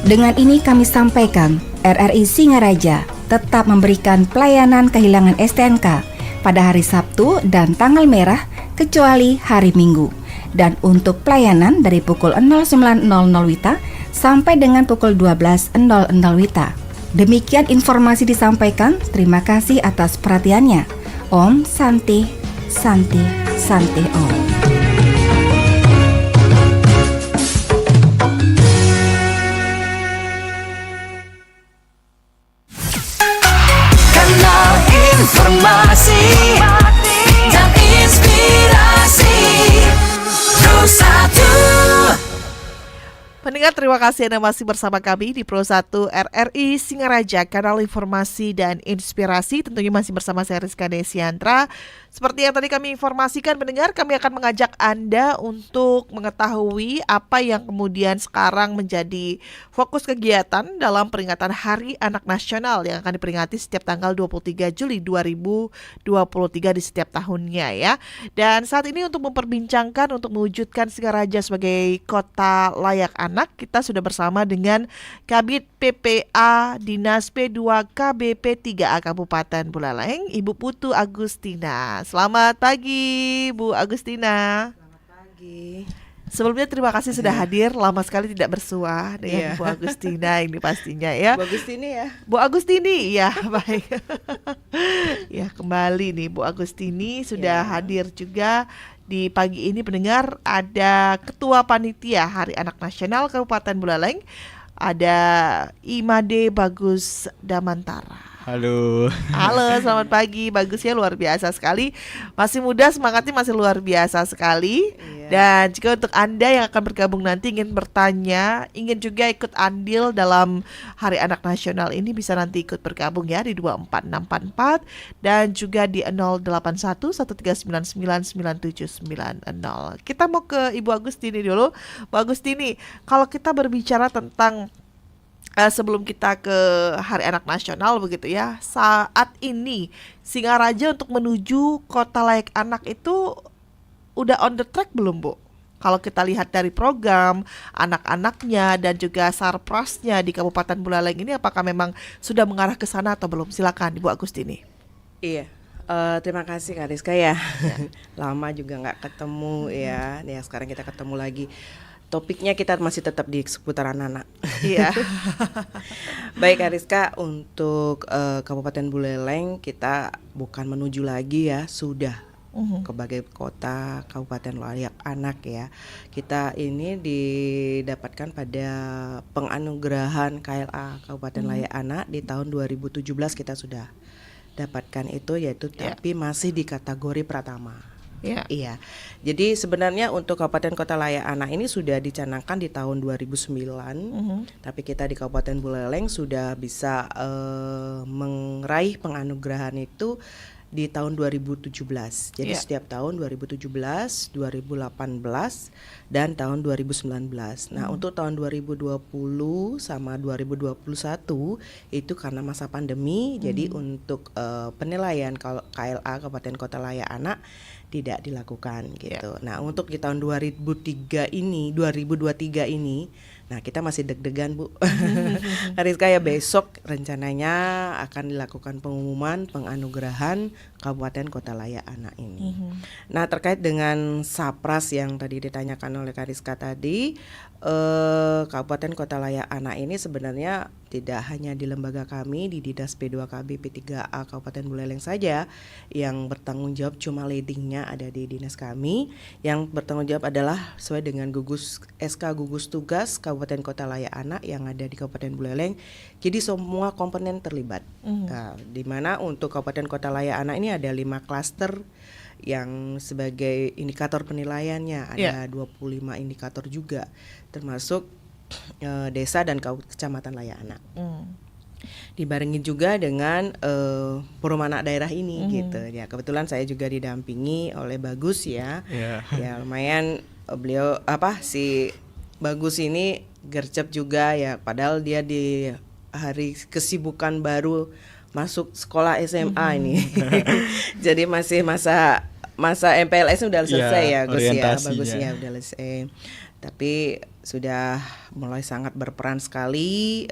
Dengan ini kami sampaikan, RRI Singaraja tetap memberikan pelayanan kehilangan STNK pada hari Sabtu dan tanggal merah kecuali hari Minggu. Dan untuk pelayanan dari pukul 09.00 WITA sampai dengan pukul 12.00 WITA. Demikian informasi disampaikan. Terima kasih atas perhatiannya. Om Santi Santi Santi Om. Kanal informasi dan inspirasi Pro 1. Pendengar, terima kasih Anda masih bersama kami di Pro 1 RRI Singaraja, kanal informasi dan inspirasi. Tentunya masih bersama saya Rizka Desiantra. Seperti yang tadi kami informasikan, pendengar, kami akan mengajak Anda untuk mengetahui apa yang kemudian sekarang menjadi fokus kegiatan dalam peringatan Hari Anak Nasional yang akan diperingati setiap tanggal 23 Juli 2023 di setiap tahunnya ya. Dan saat ini untuk memperbincangkan, untuk mewujudkan Singaraja sebagai kota layak anak, kita sudah bersama dengan Kabid PPA Dinas P2 KBP 3A Kabupaten Buleleng, Ibu Putu Agustina. Selamat pagi, Bu Agustina. Selamat pagi. Sebelumnya terima kasih sudah hadir, lama sekali tidak bersua dengan Bu Agustina ini pastinya ya. Bu Agustini ya. Bu Agustini, ya baik. Ya kembali nih Bu Agustini sudah hadir juga. Di pagi ini pendengar ada Ketua Panitia Hari Anak Nasional Kabupaten Buleleng, ada Imade Bagus Damantara. Halo. Halo, selamat pagi. Bagusnya luar biasa sekali. Masih muda, semangatnya masih luar biasa sekali. Dan jika untuk Anda yang akan bergabung nanti ingin bertanya, ingin juga ikut andil dalam Hari Anak Nasional ini, bisa nanti ikut bergabung ya di 24644 dan juga di 081139999790. Kita mau ke Ibu Agustini dulu. Bu Agustini, kalau kita berbicara tentang sebelum kita ke Hari Anak Nasional begitu ya, saat ini Singaraja untuk menuju kota layak anak itu udah on the track belum, Bu? Kalau kita lihat dari program anak-anaknya dan juga sarprasnya di Kabupaten Buleleng ini, apakah memang sudah mengarah ke sana atau belum? Silakan Ibu Agustini. Iya. Terima kasih Kak Rizka ya. Lama juga nggak ketemu ya. Ya sekarang kita ketemu lagi. Topiknya kita masih tetap di seputaran anak. Iya. Baik Kak Rizka, untuk Kabupaten Buleleng kita bukan menuju lagi ya, sudah sebagai kota kabupaten layak anak ya. Kita ini didapatkan pada penganugerahan KLA Kabupaten Layak Anak di tahun 2017 kita sudah dapatkan itu, yaitu tapi masih di kategori pratama. Iya. Jadi sebenarnya untuk Kabupaten Kota Layak Anak ini sudah dicanangkan di tahun 2009. Tapi kita di Kabupaten Buleleng sudah bisa meraih penganugerahan itu di tahun 2017. Jadi setiap tahun 2017, 2018 dan tahun 2019. Nah, untuk tahun 2020 sama 2021 itu karena masa pandemi, jadi untuk penilaian KLA Kabupaten Kota Layak Anak tidak dilakukan gitu. Nah, untuk di tahun 2023 ini, nah kita masih deg-degan Bu. Rizka ya, besok rencananya akan dilakukan pengumuman penganugerahan Kabupaten Kota Layak Anak ini. Nah, terkait dengan sapras yang tadi ditanyakan oleh Kak Rizka tadi, Kabupaten Kota Layak Anak ini sebenarnya tidak hanya di lembaga kami di Dinas P2 KBP 3A Kabupaten Buleleng saja yang bertanggung jawab, cuma leadingnya ada di dinas kami. Yang bertanggung jawab adalah sesuai dengan SK gugus tugas Kabupaten Kota Layak Anak yang ada di Kabupaten Buleleng. Jadi semua komponen terlibat. Nah, di mana untuk Kabupaten Kota Layak Anak ini ada 5 klaster yang sebagai indikator penilaiannya, ada 25 indikator juga, termasuk desa dan kecamatan layak anak. Dibarengi juga dengan forum anak daerah ini gitu ya. Kebetulan saya juga didampingi oleh Bagus ya. Ya lumayan beliau si Bagus ini gercep juga ya, padahal dia di hari kesibukan baru masuk sekolah SMA ini. Jadi masih masa MPLS udah selesai ya Gus ya, Bagus ya udah selesai. tapi sudah mulai sangat berperan sekali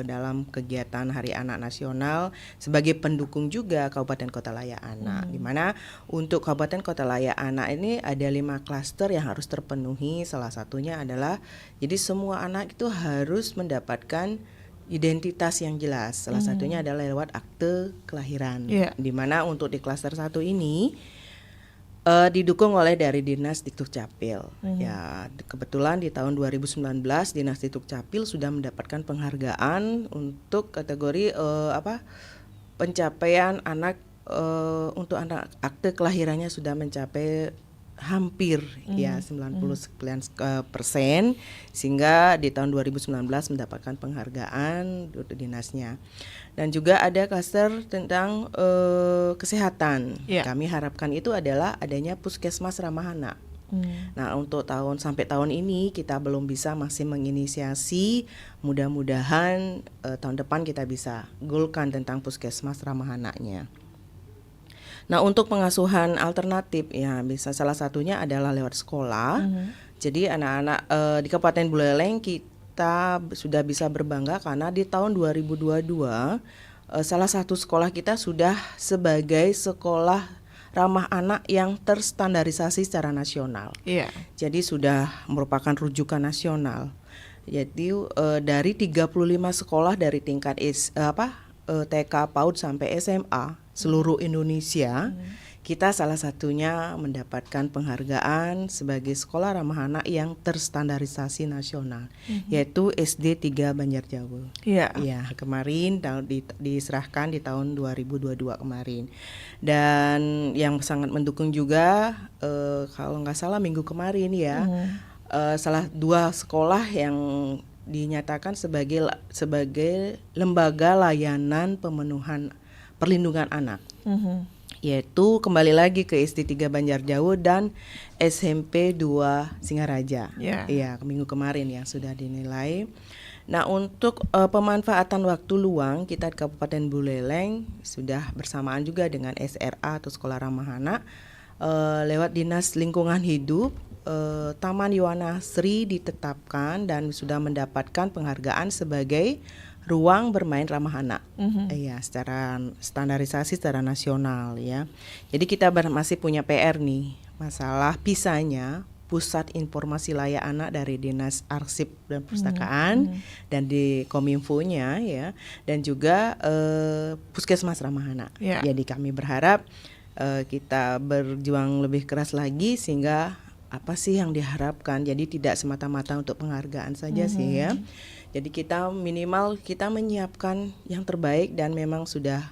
dalam kegiatan Hari Anak Nasional sebagai pendukung juga Kabupaten Kota Layak Anak. Di mana untuk Kabupaten Kota Layak Anak ini ada 5 klaster yang harus terpenuhi. Salah satunya adalah jadi semua anak itu harus mendapatkan identitas yang jelas. Salah satunya adalah lewat akte kelahiran. Di mana untuk di klaster 1 ini didukung oleh dari Dinas Dukcapil. Ya, kebetulan di tahun 2019 Dinas Dukcapil sudah mendapatkan penghargaan untuk kategori pencapaian anak untuk anak akte kelahirannya sudah mencapai hampir ya 99% sehingga di tahun 2019 mendapatkan penghargaan untuk dinasnya. Dan juga ada klaster tentang kesehatan. Kami harapkan itu adalah adanya puskesmas ramah anak. Nah, untuk sampai tahun ini kita belum bisa masih menginisiasi. Mudah-mudahan tahun depan kita bisa goalkan tentang puskesmas ramah anaknya. Nah, untuk pengasuhan alternatif ya bisa salah satunya adalah lewat sekolah. Jadi anak-anak di Kabupaten Buleleng kita sudah bisa berbangga karena di tahun 2022 salah satu sekolah kita sudah sebagai sekolah ramah anak yang terstandarisasi secara nasional. Jadi sudah merupakan rujukan nasional. Jadi dari 35 sekolah dari tingkat TK, PAUD sampai SMA seluruh Indonesia, kita salah satunya mendapatkan penghargaan sebagai sekolah ramah anak yang terstandarisasi nasional, yaitu SD 3 Banjarjawu. Ya, kemarin diserahkan di tahun 2022 kemarin. Dan yang sangat mendukung juga, kalau nggak salah minggu kemarin ya, salah 2 sekolah yang dinyatakan sebagai lembaga layanan pemenuhan perlindungan anak, yaitu kembali lagi ke SD 3 Banjarjawu dan SMP 2 Singaraja. Minggu kemarin yang sudah dinilai. Nah, untuk pemanfaatan waktu luang kita di Kabupaten Buleleng sudah bersamaan juga dengan SRA atau Sekolah Ramah Anak lewat Dinas Lingkungan Hidup. Taman Yuwana Sri ditetapkan dan sudah mendapatkan penghargaan sebagai ruang bermain ramah anak, secara standarisasi secara nasional ya. Jadi kita masih punya PR nih, masalah pisahnya Pusat Informasi Layak Anak dari Dinas Arsip dan Perpustakaan dan di Kominfo-nya ya, dan juga Puskesmas Ramah Anak. Jadi kami berharap kita berjuang lebih keras lagi sehingga apa sih yang diharapkan. Jadi tidak semata-mata untuk penghargaan saja sih ya. Jadi kita minimal kita menyiapkan yang terbaik dan memang sudah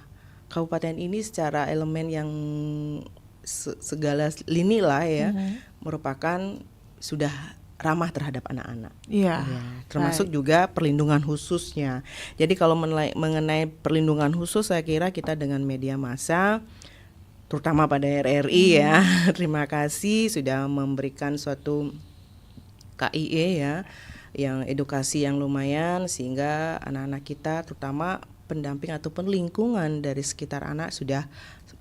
kabupaten ini secara elemen yang segala lini lah ya merupakan sudah ramah terhadap anak-anak. Termasuk juga perlindungan khususnya. Jadi kalau mengenai perlindungan khusus saya kira kita dengan media massa terutama pada RRI ya. Terima kasih sudah memberikan suatu KIE ya, yang edukasi yang lumayan sehingga anak-anak kita terutama pendamping ataupun lingkungan dari sekitar anak sudah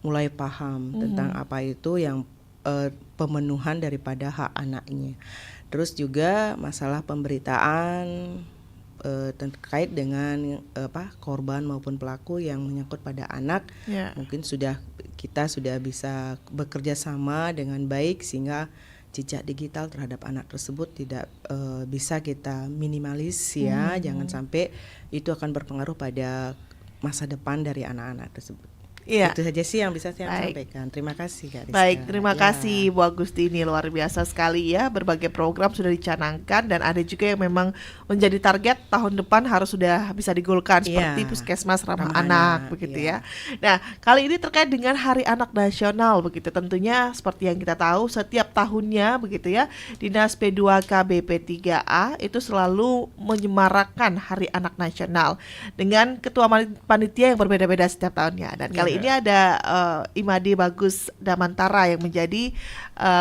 mulai paham tentang apa itu yang pemenuhan daripada hak anaknya. Terus juga masalah pemberitaan terkait dengan korban maupun pelaku yang menyangkut pada anak, mungkin kita sudah bisa bekerja sama dengan baik sehingga jejak digital terhadap anak tersebut tidak bisa kita minimalis ya, jangan sampai itu akan berpengaruh pada masa depan dari anak-anak tersebut. Itu saja sih yang bisa saya sampaikan. Terima kasih Kak Rizka. Baik, terima kasih Bu Agustini, luar biasa sekali ya, berbagai program sudah dicanangkan dan ada juga yang memang menjadi target tahun depan harus sudah bisa digolkan seperti Puskesmas Ramah Anak begitu ya. Nah, kali ini terkait dengan Hari Anak Nasional begitu, tentunya seperti yang kita tahu setiap tahunnya begitu ya, Dinas P2K BP3A itu selalu menyemarakan Hari Anak Nasional dengan ketua panitia yang berbeda-beda setiap tahunnya. Dan kali ini ada Imade Bagus Damantara yang menjadi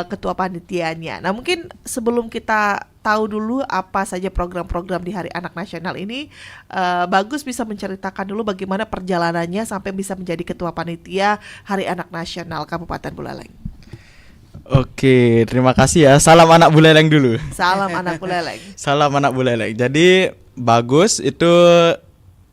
ketua panitianya. Nah, mungkin sebelum kita tahu dulu apa saja program-program di Hari Anak Nasional ini, Bagus bisa menceritakan dulu bagaimana perjalanannya sampai bisa menjadi ketua panitia Hari Anak Nasional Kabupaten Buleleng. Oke, terima kasih ya. Salam anak Buleleng dulu. Salam anak Buleleng. Salam anak Buleleng. Jadi Bagus itu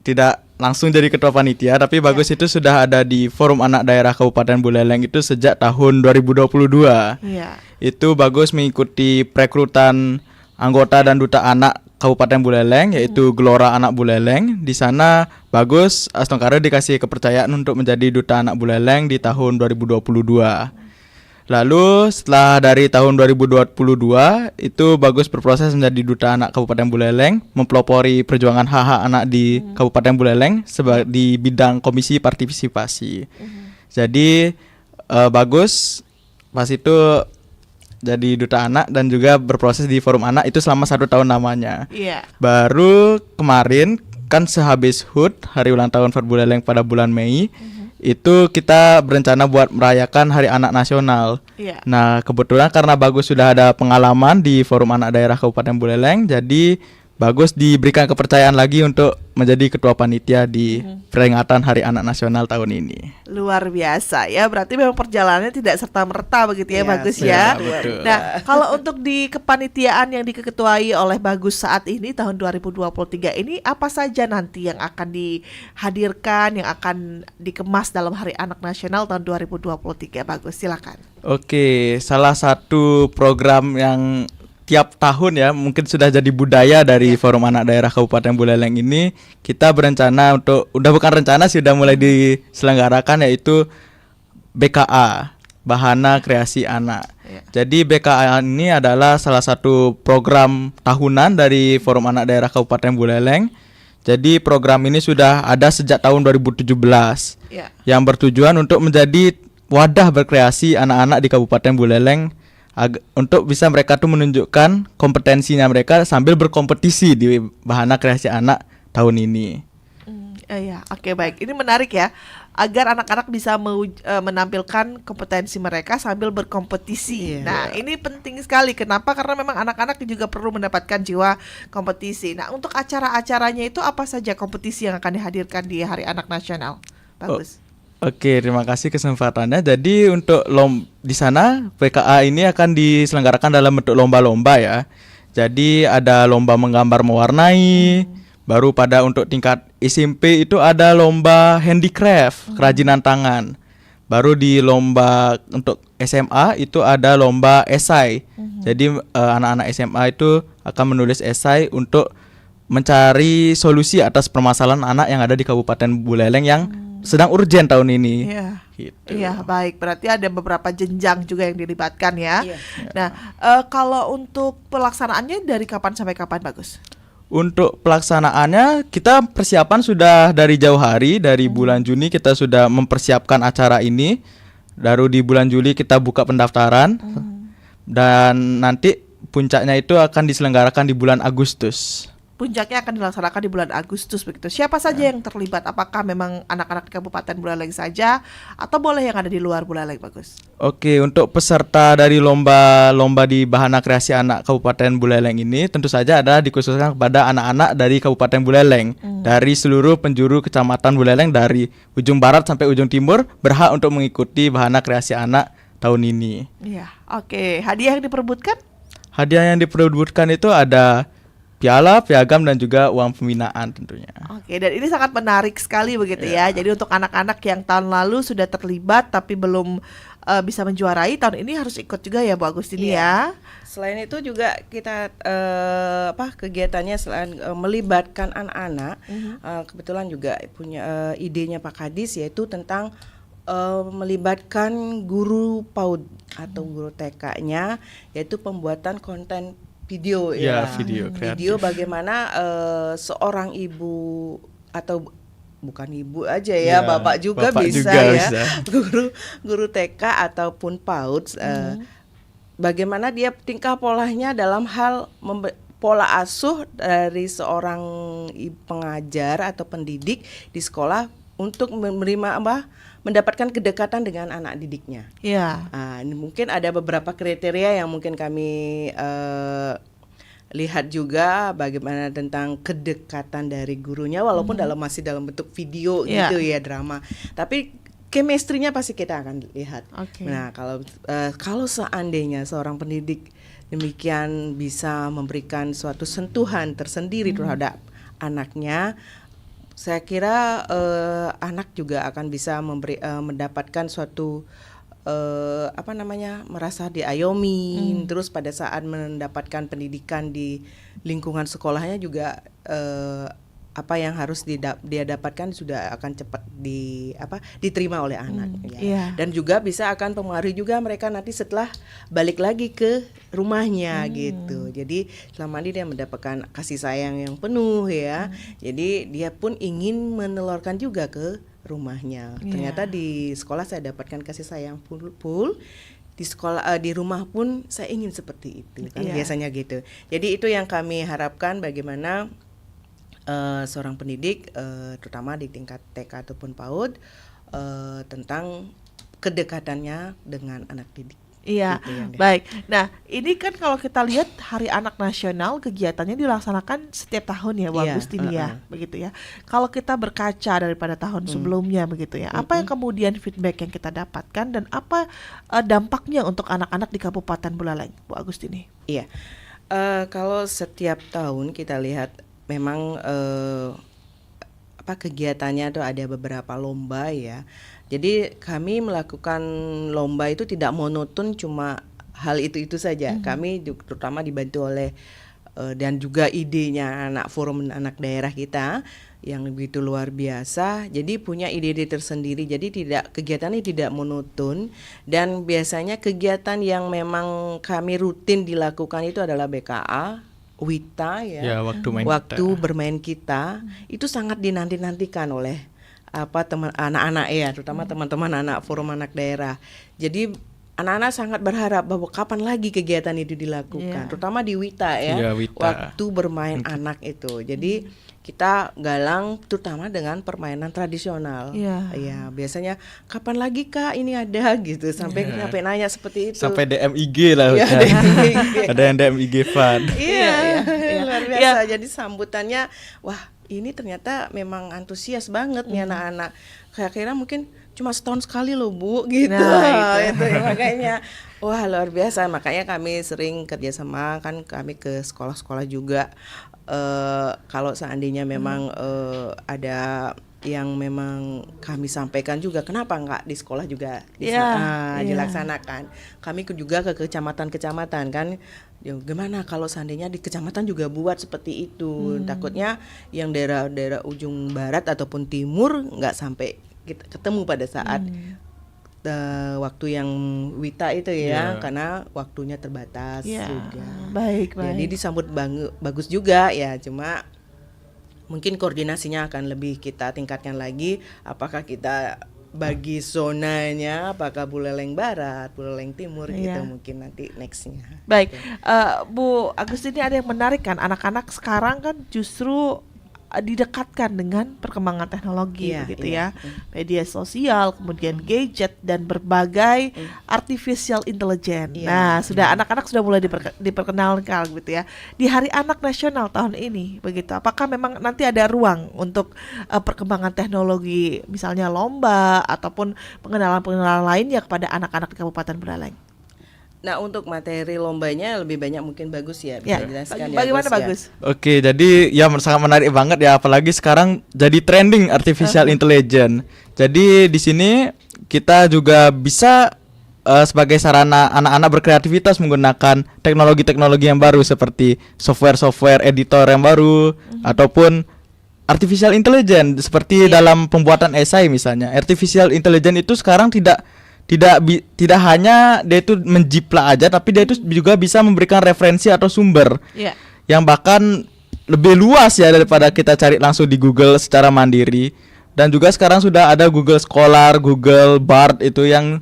tidak langsung jadi ketua panitia, tapi Bagus itu sudah ada di Forum Anak Daerah Kabupaten Buleleng itu sejak tahun 2022. Iya. Itu Bagus mengikuti perekrutan anggota dan duta anak Kabupaten Buleleng, yaitu Gelora Anak Buleleng. Di sana Bagus Astongkare dikasih kepercayaan untuk menjadi duta anak Buleleng di tahun 2022. Lalu setelah dari tahun 2022 itu Bagus berproses menjadi duta anak Kabupaten Buleleng, mempelopori perjuangan hak-hak anak di Kabupaten Buleleng di bidang komisi partisipasi. Jadi Bagus pas itu jadi duta anak dan juga berproses di forum anak itu selama 1 tahun namanya. Iya. Baru kemarin kan sehabis HUT hari ulang tahun Fort Buleleng pada bulan Mei, itu kita berencana buat merayakan Hari Anak Nasional. Iya. Nah, kebetulan karena Bagus sudah ada pengalaman di Forum Anak Daerah Kabupaten Buleleng, jadi Bagus diberikan kepercayaan lagi untuk menjadi ketua panitia di peringatan Hari Anak Nasional tahun ini. Luar biasa ya, berarti memang perjalanannya tidak serta-merta begitu ya, Iya, Bagus iya, ya. betul. Nah, kalau untuk di kepanitiaan yang diketuai oleh Bagus saat ini tahun 2023 ini, apa saja nanti yang akan dihadirkan, yang akan dikemas dalam Hari Anak Nasional tahun 2023? Bagus, silakan. Oke, salah satu program yang tiap tahun ya mungkin sudah jadi budaya dari Forum Anak Daerah Kabupaten Buleleng ini, kita berencana untuk, udah bukan rencana sih, udah mulai diselenggarakan, yaitu BKA, Bahana Kreasi Anak. Jadi BKA ini adalah salah satu program tahunan dari Forum Anak Daerah Kabupaten Buleleng. Jadi program ini sudah ada sejak tahun 2017 yang bertujuan untuk menjadi wadah berkreasi anak-anak di Kabupaten Buleleng untuk bisa mereka tuh menunjukkan kompetensinya mereka sambil berkompetisi di Bahana Kreasi Anak tahun ini. Iya, oke, baik. Ini menarik ya, agar anak-anak bisa menampilkan kompetensi mereka sambil berkompetisi. Nah, ini penting sekali. Kenapa? Karena memang anak-anak juga perlu mendapatkan jiwa kompetisi. Nah, untuk acara-acaranya itu apa saja kompetisi yang akan dihadirkan di Hari Anak Nasional? Bagus. Oke, terima kasih kesempatannya. Jadi untuk di sana PKA ini akan diselenggarakan dalam bentuk lomba-lomba ya. Jadi ada lomba menggambar mewarnai. Baru pada untuk tingkat SMP itu ada lomba handicraft, kerajinan tangan. Baru di lomba untuk SMA itu ada lomba esai. Jadi anak-anak SMA itu akan menulis esai untuk mencari solusi atas permasalahan anak yang ada di Kabupaten Buleleng yang sedang urgen tahun ini. Iya. Gitu. Iya, baik. Berarti ada beberapa jenjang juga yang dilibatkan ya. Iya. Nah, kalau untuk pelaksanaannya dari kapan sampai kapan, Bagus? Untuk pelaksanaannya kita persiapan sudah dari jauh hari, dari bulan Juni kita sudah mempersiapkan acara ini. Baru di bulan Juli kita buka pendaftaran. Dan nanti puncaknya itu akan diselenggarakan di bulan Agustus. Puncaknya akan dilaksanakan di bulan Agustus begitu. Siapa saja yang terlibat? Apakah memang anak-anak di Kabupaten Buleleng saja atau boleh yang ada di luar Buleleng, Bagus? Oke, untuk peserta dari lomba di Bahana Kreasi Anak Kabupaten Buleleng ini tentu saja adalah dikhususkan kepada anak-anak dari Kabupaten Buleleng. Dari seluruh penjuru kecamatan Buleleng dari ujung barat sampai ujung timur berhak untuk mengikuti Bahana Kreasi Anak tahun ini. Iya, oke. Hadiah yang diperebutkan? Hadiah yang diperebutkan itu ada piala, piagam, dan juga uang pembinaan tentunya. Oke, dan ini sangat menarik sekali begitu ya. Jadi untuk anak-anak yang tahun lalu sudah terlibat tapi belum bisa menjuarai, tahun ini harus ikut juga ya, Bu Agustini ya. Selain itu juga kita kegiatannya selain melibatkan anak-anak, kebetulan juga punya idenya Pak Kadis, yaitu tentang melibatkan guru PAUD atau guru TK-nya, yaitu pembuatan konten video video bagaimana seorang ibu atau bukan ibu aja ya, bapak juga bisa guru TK ataupun PAUD, bagaimana dia tingkah polanya dalam hal pola asuh dari seorang pengajar atau pendidik di sekolah untuk mendapatkan kedekatan dengan anak didiknya. Iya. Ini mungkin ada beberapa kriteria yang mungkin kami lihat juga, bagaimana tentang kedekatan dari gurunya, walaupun masih dalam bentuk video gitu ya, drama. Tapi chemistry-nya pasti kita akan lihat. Oke. Nah, kalau seandainya seorang pendidik demikian bisa memberikan suatu sentuhan tersendiri terhadap anaknya, saya kira anak juga akan bisa mendapatkan suatu merasa diayomi. Terus pada saat mendapatkan pendidikan di lingkungan sekolahnya juga apa yang harus dia dapatkan sudah akan cepat diterima oleh anak ya. Dan juga bisa akan mempengaruhi juga mereka nanti setelah balik lagi ke rumahnya gitu. Jadi selama ini dia mendapatkan kasih sayang yang penuh ya. Jadi dia pun ingin menelurkan juga ke rumahnya. Ternyata di sekolah saya dapatkan kasih sayang full. Di sekolah di rumah pun saya ingin seperti itu kan biasanya gitu. Jadi itu yang kami harapkan, bagaimana seorang pendidik terutama di tingkat TK ataupun PAUD tentang kedekatannya dengan anak didik. Iya, Gitu, baik. Nah, ini kan kalau kita lihat Hari Anak Nasional kegiatannya dilaksanakan setiap tahun ya, Bu Iya, Agustin ya, begitu ya. Kalau kita berkaca daripada tahun sebelumnya begitu ya, apa yang kemudian feedback yang kita dapatkan dan apa dampaknya untuk anak-anak di Kabupaten Buleleng, Bu Agustini? Iya, kalau setiap tahun kita lihat memang kegiatannya tuh ada beberapa lomba ya. Jadi kami melakukan lomba itu tidak monoton cuma hal itu saja. Kami terutama dibantu oleh dan juga idenya forum anak daerah kita yang begitu luar biasa. Jadi punya ide-ide tersendiri. Jadi kegiatannya tidak monoton, dan biasanya kegiatan yang memang kami rutin dilakukan itu adalah BKA, WITA ya, waktu bermain kita itu sangat dinanti-nantikan oleh teman anak-anak ya, terutama teman-teman anak forum anak daerah. Jadi anak-anak sangat berharap bahwa kapan lagi kegiatan itu dilakukan, terutama di WITA ya, waktu bermain anak itu. Jadi kita galang terutama dengan permainan tradisional. Ya, biasanya kapan lagi Kak ini ada gitu, sampai nanya seperti itu. Sampai DM IG lah. Ada yang DM IG Fad. Iya, luar biasa. Jadi sambutannya, wah ini ternyata memang antusias banget nih anak-anak. Kayak kira mungkin cuma setahun sekali loh Bu gitu. Itu ya, makanya wah luar biasa. Makanya kami sering kerjasama kan, kami ke sekolah-sekolah juga. Kalau seandainya memang ada yang memang kami sampaikan juga, kenapa enggak di sekolah juga dilaksanakan. Kami juga ke kecamatan-kecamatan kan, gimana kalau seandainya di kecamatan juga buat seperti itu. Takutnya yang daerah-daerah ujung barat ataupun timur nggak sampai kita ketemu pada saat waktu yang WITA itu ya, karena waktunya terbatas juga. Baik. Jadi disambut bagus juga ya, cuma mungkin koordinasinya akan lebih kita tingkatkan lagi. Apakah kita bagi zonanya, apakah Buleleng Barat, Buleleng Timur gitu, mungkin nanti nextnya. Baik, Bu Agustini, ada yang menarik kan, anak-anak sekarang kan justru didekatkan dengan perkembangan teknologi begitu ya, media sosial, kemudian gadget dan berbagai artificial intelligence. Nah, anak-anak sudah mulai diperkenalkan gitu ya. Di Hari Anak Nasional tahun ini begitu, apakah memang nanti ada ruang untuk perkembangan teknologi, misalnya lomba ataupun pengenalan-pengenalan lainnya kepada anak-anak di Kabupaten Buleleng? Nah, untuk materi lombanya lebih banyak mungkin Bagus ya bisa jelaskan. Bagaimana Bagus? Oke, jadi ya sangat menarik banget ya, apalagi sekarang jadi trending artificial intelligence. Jadi di sini kita juga bisa sebagai sarana anak-anak berkreativitas menggunakan teknologi-teknologi yang baru seperti software editor yang baru ataupun artificial intelligence seperti dalam pembuatan esai misalnya. Artificial intelligence itu sekarang tidak hanya dia itu menjiplak aja, tapi dia itu juga bisa memberikan referensi atau sumber yang bahkan lebih luas ya daripada kita cari langsung di Google secara mandiri. Dan juga sekarang sudah ada Google Scholar, Google Bard itu yang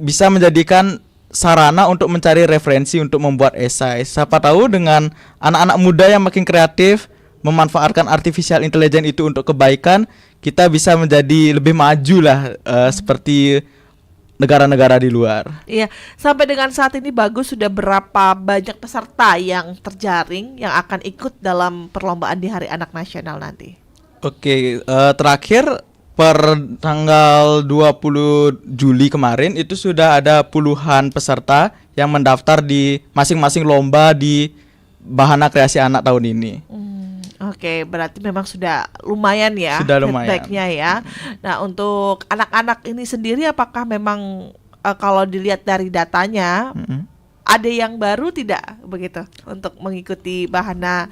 bisa menjadikan sarana untuk mencari referensi untuk membuat esai. Siapa tahu dengan anak-anak muda yang makin kreatif memanfaatkan artificial intelligence itu untuk kebaikan, kita bisa menjadi lebih maju lah seperti negara-negara di luar. Iya, sampai dengan saat ini Bagus sudah berapa banyak peserta yang terjaring yang akan ikut dalam perlombaan di Hari Anak Nasional nanti? Oke, terakhir per tanggal 20 Juli kemarin itu sudah ada puluhan peserta yang mendaftar di masing-masing lomba di Bahana Kreasi Anak tahun ini. Oke, berarti memang sudah lumayan ya Sudah lumayan. feedbacknya ya. Nah, untuk anak-anak ini sendiri apakah memang kalau dilihat dari datanya ada yang baru tidak begitu untuk mengikuti Bahana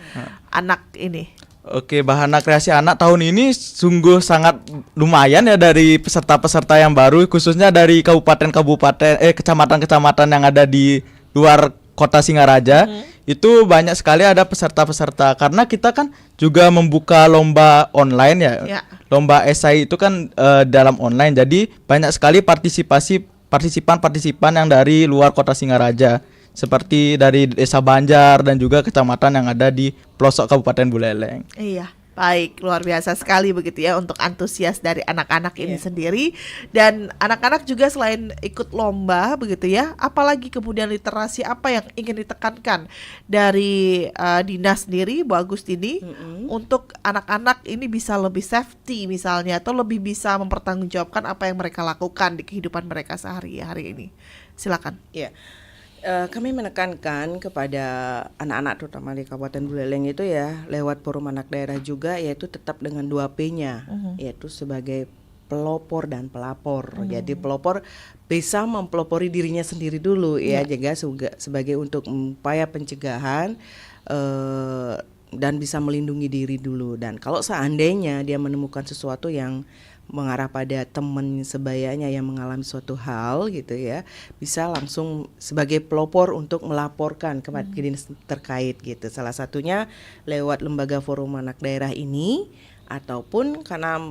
Anak ini? Oke, Bahana Kreasi Anak tahun ini sungguh sangat lumayan ya dari peserta-peserta yang baru, khususnya dari kecamatan-kecamatan yang ada di luar kota Singaraja. Itu banyak sekali ada peserta-peserta karena kita kan juga membuka lomba online ya. Lomba esai itu kan dalam online, jadi banyak sekali partisipan yang dari luar kota Singaraja, seperti dari Desa Banjar dan juga kecamatan yang ada di pelosok Kabupaten Buleleng. Iya, baik, luar biasa sekali begitu ya untuk antusias dari anak-anak ini sendiri. Dan anak-anak juga selain ikut lomba begitu ya, apalagi kemudian literasi apa yang ingin ditekankan dari dinas sendiri, Bu Agustini, untuk anak-anak ini bisa lebih safety misalnya, atau lebih bisa mempertanggungjawabkan apa yang mereka lakukan di kehidupan mereka sehari-hari ini. Silakan. Iya. Kami menekankan kepada anak-anak terutama di Kabupaten Buleleng itu ya lewat Forum Anak Daerah juga, yaitu tetap dengan 2P-nya, yaitu sebagai pelopor dan pelapor. Jadi pelopor bisa mempelopori dirinya sendiri dulu ya, juga sebagai untuk upaya pencegahan dan bisa melindungi diri dulu. Dan kalau seandainya dia menemukan sesuatu yang mengarah pada teman sebayanya yang mengalami suatu hal gitu ya, bisa langsung sebagai pelopor untuk melaporkan ke dinas terkait gitu. Salah satunya lewat lembaga Forum Anak Daerah ini, ataupun karena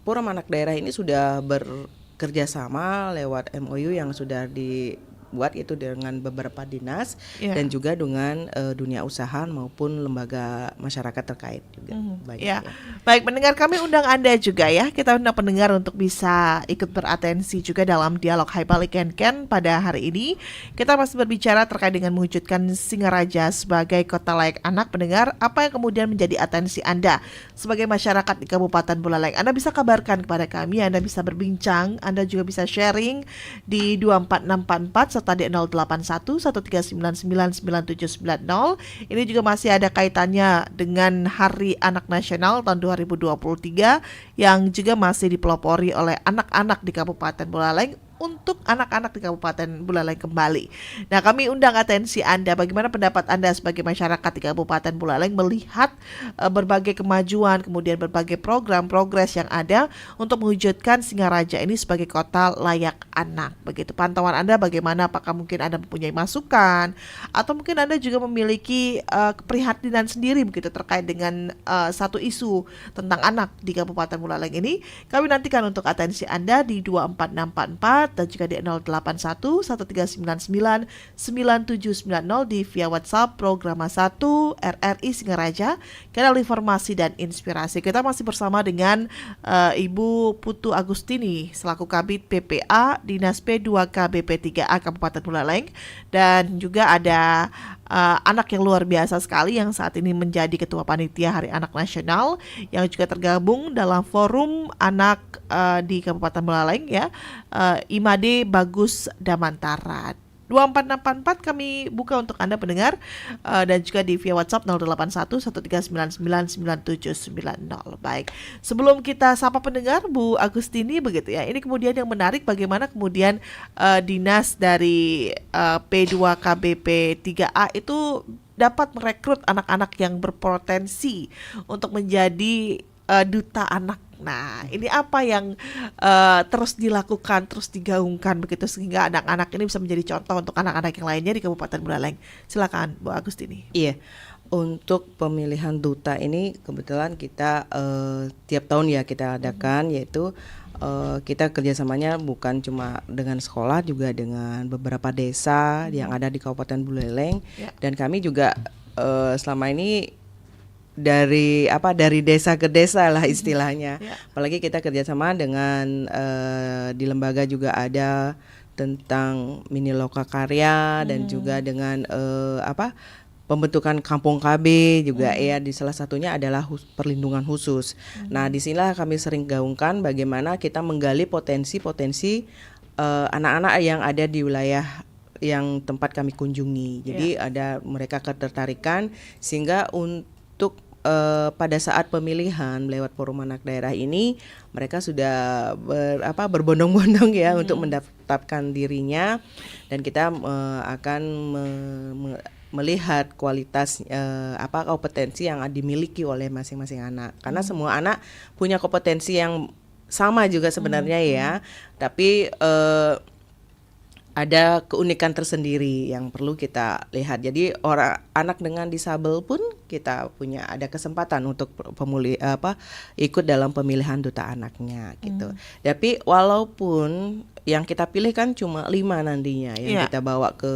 Forum Anak Daerah ini sudah bekerja sama lewat MOU yang sudah dibuat itu dengan beberapa dinas dan juga dengan dunia usaha maupun lembaga masyarakat terkait juga. Baik, pendengar, kami undang Anda juga ya. Kita undang pendengar untuk bisa ikut beratensi juga dalam dialog Hai Balik Ken pada hari ini. Kita masih berbicara terkait dengan mewujudkan Singaraja sebagai kota layak anak. Pendengar, apa yang kemudian menjadi atensi Anda sebagai masyarakat di Kabupaten Buleleng? Anda bisa kabarkan kepada kami, Anda bisa berbincang, Anda juga bisa sharing di 24644 serta di 081 1399 9790. Ini juga masih ada kaitannya dengan Hari Anak Nasional tahun 2023 yang juga masih dipelopori oleh anak-anak di Kabupaten Buleleng untuk anak-anak di Kabupaten Buleleng kembali. Nah, kami undang atensi Anda, bagaimana pendapat Anda sebagai masyarakat di Kabupaten Buleleng melihat berbagai kemajuan, kemudian berbagai program progres yang ada untuk mewujudkan Singaraja ini sebagai kota layak anak. Begitu pantauan Anda bagaimana, apakah mungkin Anda mempunyai masukan atau mungkin Anda juga memiliki keprihatinan sendiri begitu terkait dengan satu isu tentang anak di Kabupaten Buleleng ini. Kami nantikan untuk atensi Anda di 24644 dan juga di 081 1399 9790 di via WhatsApp program 1 RRI Singaraja, kanal informasi dan inspirasi. Kita masih bersama dengan Ibu Putu Agustini selaku Kabid PPA Dinas P2K BP3A Kabupaten Buleleng, dan juga ada anak yang luar biasa sekali yang saat ini menjadi Ketua Panitia Hari Anak Nasional yang juga tergabung dalam Forum Anak di Kabupaten Buleleng ya, Imade Bagus Damantara. 24644 kami buka untuk Anda pendengar, dan juga di via WhatsApp 081 1399 9790. Baik, sebelum kita sapa pendengar, Bu Agustini begitu ya, ini kemudian yang menarik bagaimana kemudian dinas dari P2KBP 3A itu dapat merekrut anak-anak yang berpotensi untuk menjadi duta anak. Nah, ini apa yang terus dilakukan, terus digaungkan begitu sehingga anak-anak ini bisa menjadi contoh untuk anak-anak yang lainnya di Kabupaten Buleleng. Silakan, Bu Agustini. Iya, untuk pemilihan duta ini kebetulan kita tiap tahun ya kita adakan, yaitu kita kerjasamanya bukan cuma dengan sekolah, juga dengan beberapa desa yang ada di Kabupaten Buleleng, dan kami juga selama ini dari desa ke desa lah istilahnya. Apalagi kita kerjasama dengan di lembaga juga ada tentang mini loka karya dan juga dengan pembentukan kampung KB juga ya, di salah satunya adalah perlindungan khusus. Nah, disinilah kami sering gaungkan bagaimana kita menggali potensi-potensi anak-anak yang ada di wilayah yang tempat kami kunjungi. Jadi ada mereka ketertarikan sehingga untuk pada saat pemilihan lewat Forum Anak Daerah ini mereka sudah berbondong-bondong ya untuk mendaftarkan dirinya, dan kita akan melihat kualitas kompetensi yang dimiliki oleh masing-masing anak, karena semua anak punya kompetensi yang sama juga sebenarnya ya, tapi ada keunikan tersendiri yang perlu kita lihat. Jadi anak dengan disabel pun kita punya ada kesempatan untuk ikut dalam pemilihan duta anaknya gitu. Tapi walaupun yang kita pilih kan cuma 5 nantinya yang kita bawa ke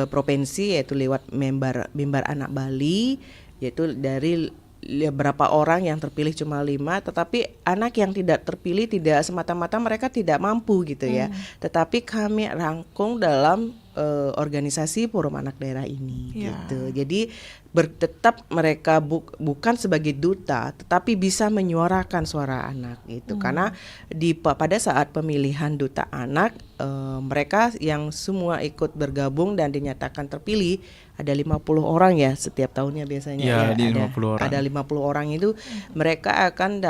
provinsi, yaitu lewat Mimbar Anak Bali, yaitu dari berapa orang yang terpilih cuma 5, tetapi anak yang tidak terpilih tidak semata-mata mereka tidak mampu gitu ya, tetapi kami rangkum dalam organisasi Forum Anak Daerah ini gitu. Jadi tetap mereka bukan sebagai duta, tetapi bisa menyuarakan suara anak gitu. Karena pada saat pemilihan duta anak, mereka yang semua ikut bergabung dan dinyatakan terpilih ada 50 orang ya setiap tahunnya biasanya ya, ada 50 orang. Ada 50 orang itu mereka akan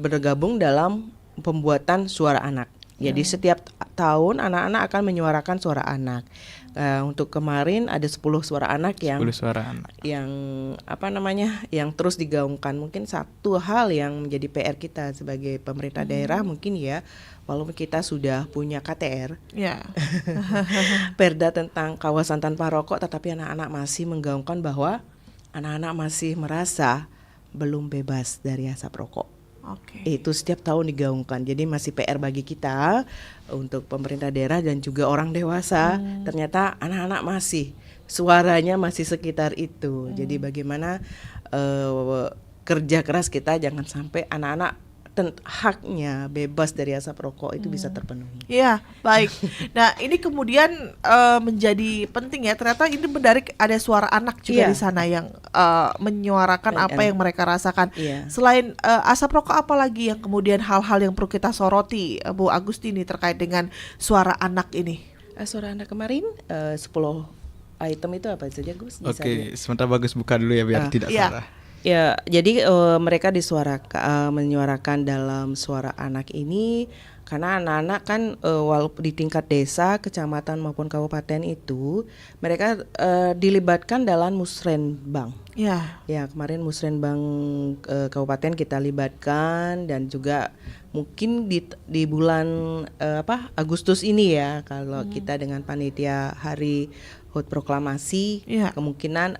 bergabung dalam pembuatan suara anak. Jadi setiap tahun anak-anak akan menyuarakan suara anak. Untuk kemarin ada 10 suara anak yang yang terus digaungkan. Mungkin satu hal yang menjadi PR kita sebagai pemerintah daerah mungkin ya, walaupun kita sudah punya KTR, Perda tentang kawasan tanpa rokok, tetapi anak-anak masih menggaungkan bahwa anak-anak masih merasa belum bebas dari asap rokok. Itu setiap tahun digaungkan. Jadi masih PR bagi kita untuk pemerintah daerah dan juga orang dewasa. Ternyata anak-anak masih suaranya masih sekitar itu. Jadi bagaimana kerja keras kita jangan sampai anak-anak haknya bebas dari asap rokok itu bisa terpenuhi. Iya, baik. Nah, ini kemudian menjadi penting ya. Ternyata ini menarik, ada suara anak juga di sana yang menyuarakan apa yang mereka rasakan. Selain asap rokok, apa lagi yang kemudian hal-hal yang perlu kita soroti, Bu Agustini, terkait dengan suara anak ini? Suara anak kemarin 10 item itu apa saja, Gus? Oke, sebentar Bagus buka dulu ya biar tidak salah. Ya, jadi mereka menyuarakan dalam suara anak ini karena anak-anak kan walaupun di tingkat desa, kecamatan maupun kabupaten itu mereka dilibatkan dalam musrenbang. Ya, kemarin musrenbang kabupaten kita libatkan, dan juga mungkin di bulan Agustus ini ya, kalau kita dengan panitia hari HUT proklamasi, kemungkinan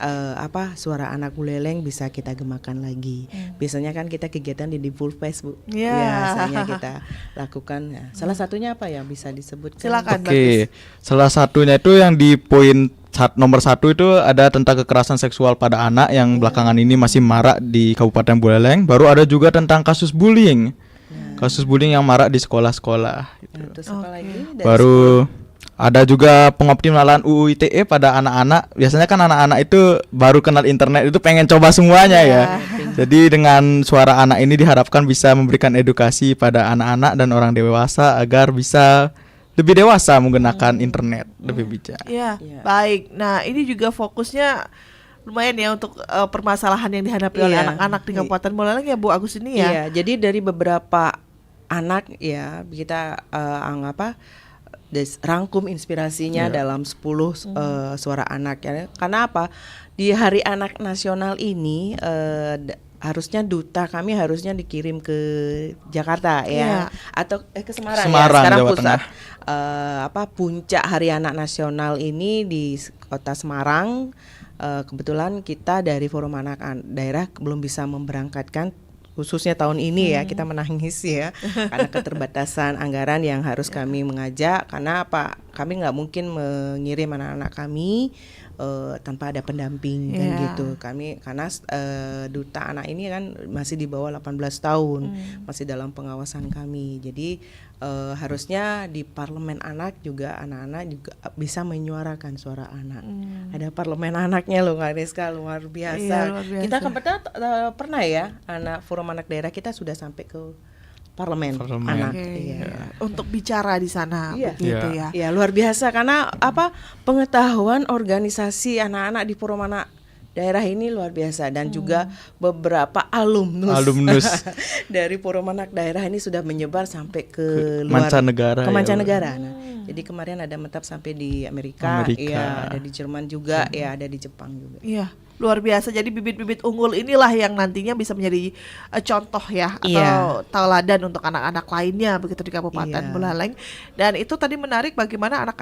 suara anak Buleleng bisa kita gemakan lagi. Biasanya kan kita kegiatan di full Facebook, biasanya kita lakukan. Salah satunya apa yang bisa disebut? Silakan. Oke, salah satunya itu yang di poin nomor 1 itu ada tentang kekerasan seksual pada anak yang belakangan ini masih marak di Kabupaten Buleleng. Baru ada juga tentang kasus bullying, kasus bullying yang marak di sekolah-sekolah. Terus apa lagi? Baru ada juga pengoptimalan UU ITE pada anak-anak. Biasanya kan anak-anak itu baru kenal internet itu pengen coba semuanya ya. Jadi dengan suara anak ini diharapkan bisa memberikan edukasi pada anak-anak dan orang dewasa agar bisa lebih dewasa menggunakan internet, lebih bijak. Baik. Nah, ini juga fokusnya lumayan ya untuk permasalahan yang dihadapi oleh anak-anak di Kabupaten Buleleng ya, Bu Agus ini ya. Iya, jadi dari beberapa anak ya kita rangkum inspirasinya dalam 10 suara anak ya. Karena apa? Di Hari Anak Nasional ini harusnya duta kami harusnya dikirim ke Jakarta ya, atau ke Semarang ya. Sekarang Jawa pusat puncak Hari Anak Nasional ini di Kota Semarang. Kebetulan kita dari Forum Anak Daerah belum bisa memberangkatkan, khususnya tahun ini ya, kita menangis ya karena keterbatasan anggaran yang harus kami mengajak. Karena apa? Kami nggak mungkin mengirim anak-anak kami tanpa ada pendamping kan Iya. gitu. Kami karena duta anak ini kan masih di bawah 18 tahun, masih dalam pengawasan kami. Jadi harusnya di parlemen anak juga anak-anak juga bisa menyuarakan suara anak. Ada parlemen anaknya loh Kak Rizka, luar biasa. Iya, luar biasa. Kita kan pernah ya forum anak daerah kita sudah sampai ke parlemen anak. Oke. Iya. Untuk bicara di sana Iya. begitu ya. Ya luar biasa karena pengetahuan organisasi anak-anak di forum anak daerah ini luar biasa dan juga beberapa alumnus dari forum anak daerah ini sudah menyebar sampai ke luar mancanegara ke ya, mancanegara. Nah, jadi kemarin ada menetap sampai di Amerika, ya ada di Jerman juga, ya ada di Jepang juga. Iya, luar biasa. Jadi bibit-bibit unggul inilah yang nantinya bisa menjadi contoh ya atau Iya. tauladan untuk anak-anak lainnya begitu di Kabupaten Iya. Buleleng. Dan itu tadi menarik bagaimana anak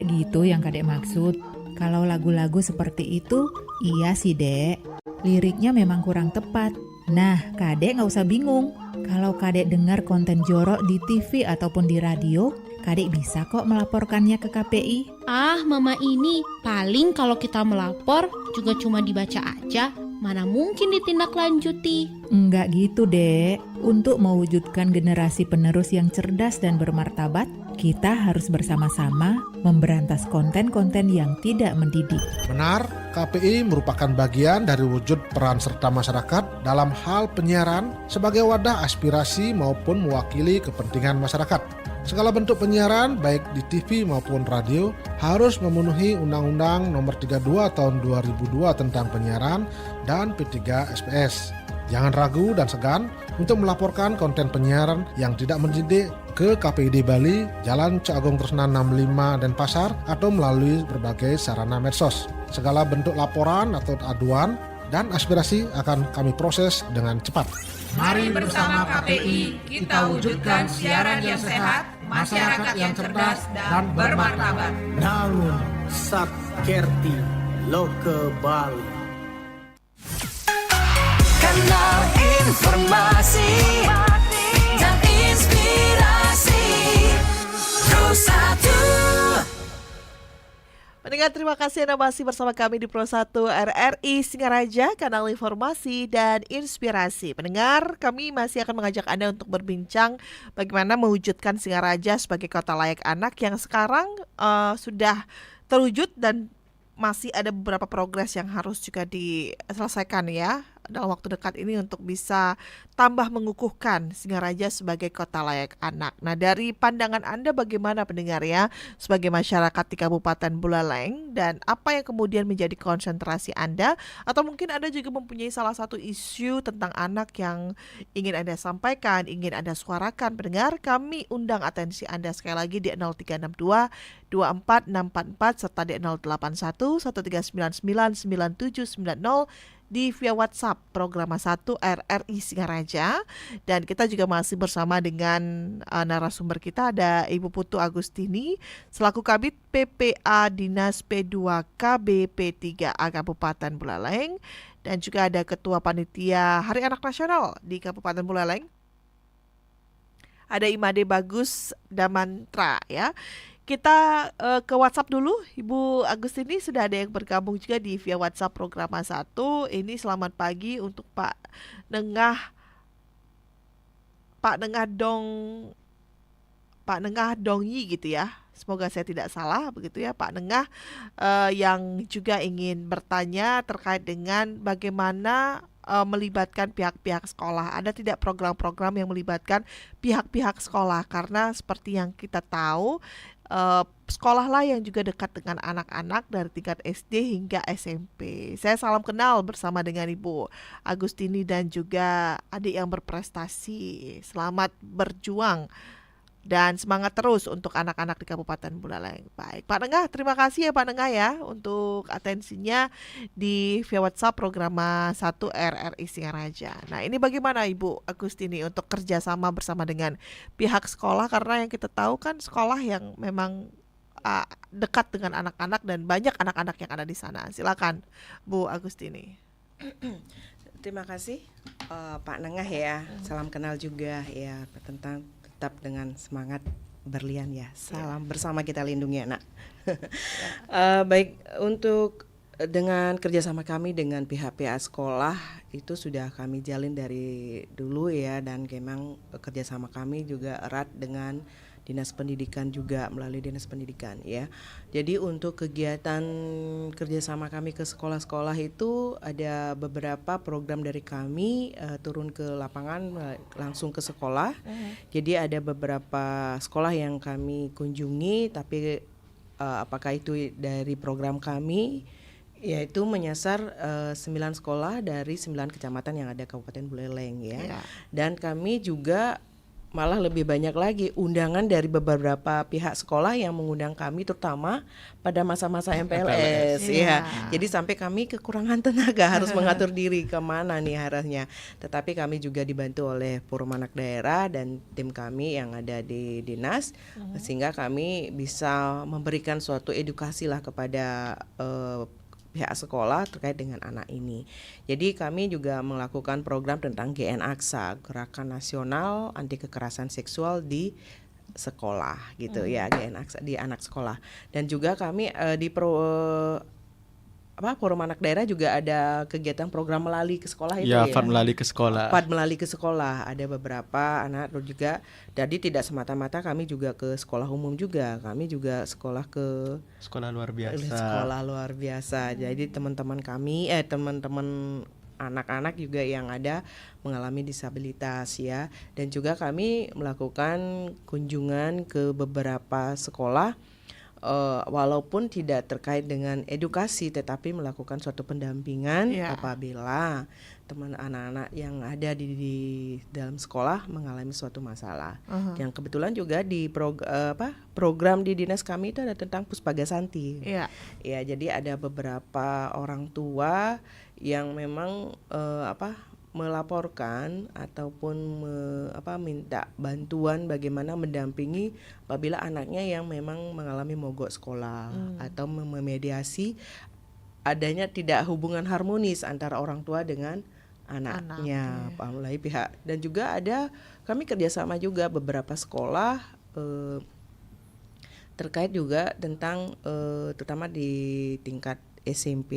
Gitu yang Kadek maksud. Kalau lagu-lagu seperti itu, iya sih Dek. Liriknya memang kurang tepat. Nah, Kadek nggak usah bingung. Kalau Kadek dengar konten jorok di TV ataupun di radio, Kadek bisa kok melaporkannya ke KPI. Ah, Mama ini paling kalau kita melapor juga cuma dibaca aja. Mana mungkin ditindaklanjuti. Enggak gitu, Dek. Untuk mewujudkan generasi penerus yang cerdas dan bermartabat, kita harus bersama-sama memberantas konten-konten yang tidak mendidik. Benar, KPI merupakan bagian dari wujud peran serta masyarakat dalam hal penyiaran sebagai wadah aspirasi maupun mewakili kepentingan masyarakat. Segala bentuk penyiaran, baik di TV maupun radio, harus memenuhi Undang-Undang Nomor 32 Tahun 2002 tentang penyiaran dan P3 SPS. Jangan ragu dan segan untuk melaporkan konten penyiaran yang tidak mendidik ke KPID Bali, Jalan Cagong Tresnan 65 Denpasar, atau melalui berbagai sarana medsos. Segala bentuk laporan atau aduan dan aspirasi akan kami proses dengan cepat. Mari bersama KPI kita wujudkan siaran yang sehat, masyarakat yang cerdas dan bermartabat. Namun Sakkerti Loke Bali. Kanal informasi dan inspirasi Pro 1. Pendengar, terima kasih Anda masih bersama kami di Pro 1 RRI Singaraja, kanal informasi dan inspirasi. Pendengar, kami masih akan mengajak Anda untuk berbincang bagaimana mewujudkan Singaraja sebagai kota layak anak yang sekarang sudah terwujud dan masih ada beberapa progres yang harus juga diselesaikan ya dalam waktu dekat ini untuk bisa tambah mengukuhkan Singaraja sebagai kota layak anak. Nah, dari pandangan Anda bagaimana pendengar ya sebagai masyarakat di Kabupaten Buleleng, dan apa yang kemudian menjadi konsentrasi Anda, atau mungkin Anda juga mempunyai salah satu isu tentang anak yang ingin Anda sampaikan, ingin Anda suarakan pendengar, kami undang atensi Anda sekali lagi di 0362 24644 serta di 081 1399 9790 di via WhatsApp program 1 RRI Singaraja. Dan kita juga masih bersama dengan narasumber kita, ada Ibu Putu Agustini selaku Kabid PPA Dinas P2K BP3A Kabupaten Buleleng, dan juga ada Ketua Panitia Hari Anak Nasional di Kabupaten Buleleng, ada Imade Bagus Damantra ya. Kita ke WhatsApp dulu. Ibu Agustini sudah ada yang bergabung juga di via WhatsApp program 1. Ini selamat pagi untuk Pak Nengah Dongyi gitu ya. Semoga saya tidak salah begitu ya Pak Nengah, yang juga ingin bertanya terkait dengan bagaimana melibatkan pihak-pihak sekolah. Ada tidak program-program yang melibatkan pihak-pihak sekolah? Karena seperti yang kita tahu, sekolahlah yang juga dekat dengan anak-anak dari tingkat SD hingga SMP. Saya salam kenal bersama dengan Ibu Agustini dan juga adik yang berprestasi. Selamat berjuang dan semangat terus untuk anak-anak di Kabupaten Buleleng. Baik, Pak Nengah, terima kasih ya Pak Nengah ya untuk atensinya di via WhatsApp program 1 RRI Singaraja. Nah, ini bagaimana Ibu Agustini untuk kerjasama bersama dengan pihak sekolah, karena yang kita tahu kan sekolah yang memang dekat dengan anak-anak dan banyak anak-anak yang ada di sana. Silakan Bu Agustini. Terima kasih Pak Nengah ya. Salam kenal juga ya, tentang tetap dengan semangat berlian ya. Salam bersama kita lindungi anak. Baik, untuk dengan kerjasama kami dengan pihak-pihak sekolah itu sudah kami jalin dari dulu ya, dan memang kerjasama kami juga erat dengan Dinas Pendidikan juga, melalui Dinas Pendidikan ya. Jadi untuk kegiatan kerjasama kami ke sekolah-sekolah itu ada beberapa program dari kami turun ke lapangan langsung ke sekolah. Jadi ada beberapa sekolah yang kami kunjungi, tapi apakah itu dari program kami, yaitu menyasar 9 sekolah dari 9 kecamatan yang ada Kabupaten Buleleng ya. Dan kami juga malah lebih banyak lagi undangan dari beberapa pihak sekolah yang mengundang kami, terutama pada masa-masa MPLS. Ya, jadi sampai kami kekurangan tenaga harus mengatur diri kemana nih arahnya. Tetapi kami juga dibantu oleh Forum Anak Daerah dan tim kami yang ada di dinas, sehingga kami bisa memberikan suatu edukasi lah kepada pihak sekolah terkait dengan anak ini. Jadi kami juga melakukan program tentang GN Aksa, Gerakan Nasional Anti Kekerasan Seksual di sekolah gitu ya, GN Aksa di anak sekolah. Dan juga kami di Forum Anak Daerah juga ada kegiatan program melalui ke sekolah itu ya. FAD melalui ke sekolah. FAD melalui ke sekolah, ada beberapa anak juga. Jadi tidak semata-mata kami juga ke sekolah umum juga, kami juga sekolah ke Sekolah luar biasa. Sekolah luar biasa. Jadi teman-teman kami, teman-teman anak-anak juga yang ada mengalami disabilitas ya. Dan juga kami melakukan kunjungan ke beberapa sekolah. Walaupun tidak terkait dengan edukasi, tetapi melakukan suatu pendampingan apabila teman anak-anak yang ada di dalam sekolah mengalami suatu masalah. Yang kebetulan juga di program di dinas kami itu ada tentang Puspagasanti. Ya, jadi ada beberapa orang tua yang memang melaporkan ataupun minta bantuan bagaimana mendampingi apabila anaknya yang memang mengalami mogok sekolah atau memediasi adanya tidak hubungan harmonis antara orang tua dengan anaknya melalui pihak. Dan juga ada kami kerjasama juga beberapa sekolah terkait juga tentang terutama di tingkat SMP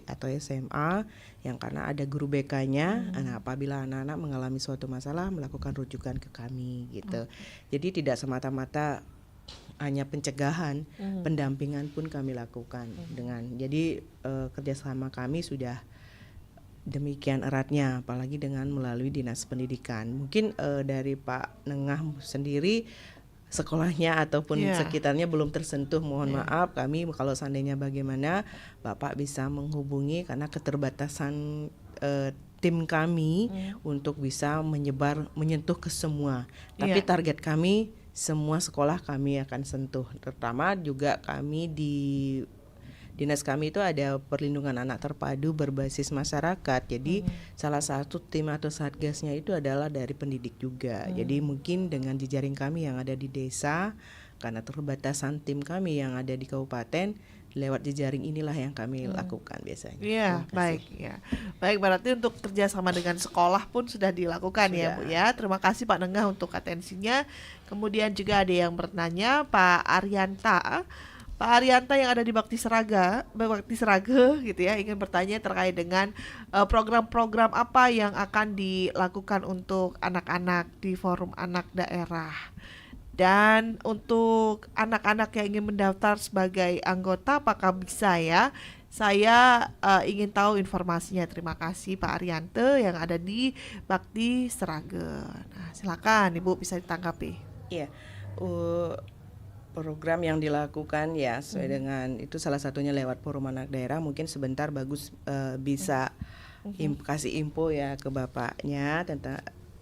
atau SMA yang karena ada guru BK-nya, apabila anak-anak mengalami suatu masalah melakukan rujukan ke kami gitu. Jadi tidak semata-mata hanya pencegahan, pendampingan pun kami lakukan dengan. Jadi kerjasama kami sudah demikian eratnya, apalagi dengan melalui dinas pendidikan. Mungkin dari Pak Nengah sendiri sekolahnya ataupun sekitarnya belum tersentuh, mohon maaf. Kami kalau seandainya bagaimana Bapak bisa menghubungi karena keterbatasan tim kami untuk bisa menyentuh ke semua. Tapi target kami semua sekolah kami akan sentuh, terutama juga kami di dinas kami itu ada perlindungan anak terpadu berbasis masyarakat. Jadi salah satu tim atau satgasnya itu adalah dari pendidik juga. Jadi mungkin dengan jejaring kami yang ada di desa, karena terbatasan tim kami yang ada di kabupaten, lewat jejaring inilah yang kami lakukan biasanya. Iya, baik ya. Baik, berarti untuk kerjasama dengan sekolah pun sudah dilakukan ya Bu ya. Terima kasih Pak Nengah untuk atensinya. Kemudian juga ada yang bertanya, Pak Arianta yang ada di Bakti Seraga gitu ya, ingin bertanya terkait dengan program-program apa yang akan dilakukan untuk anak-anak di Forum Anak Daerah. Dan untuk anak-anak yang ingin mendaftar sebagai anggota, apakah bisa ya? Saya ingin tahu informasinya. Terima kasih Pak Ariante yang ada di Bakti Seraga. Nah, silakan Ibu bisa ditanggapi. Iya, program yang dilakukan ya sesuai dengan itu salah satunya lewat Forum Anak Daerah. Mungkin sebentar bagus bisa kasih info ya ke Bapaknya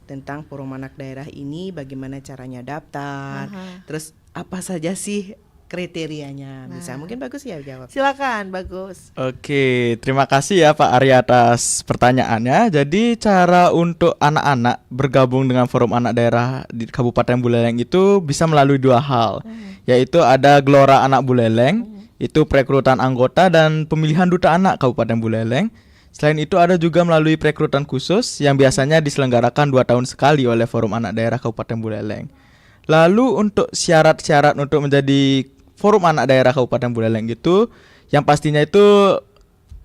tentang Forum Anak Daerah ini, bagaimana caranya daftar, terus apa saja sih kriterianya. Bisa mungkin bagus ya jawab. Silakan Bagus. Oke, terima kasih ya Pak Ari atas pertanyaannya. Jadi cara untuk anak-anak bergabung dengan Forum Anak Daerah di Kabupaten Buleleng itu bisa melalui dua hal, yaitu ada Gelora Anak Buleleng, itu perekrutan anggota dan pemilihan duta anak Kabupaten Buleleng. Selain itu ada juga melalui perekrutan khusus yang biasanya diselenggarakan 2 tahun sekali oleh Forum Anak Daerah Kabupaten Buleleng. Lalu untuk syarat-syarat untuk menjadi Forum Anak Daerah Kabupaten Buleleng itu yang pastinya itu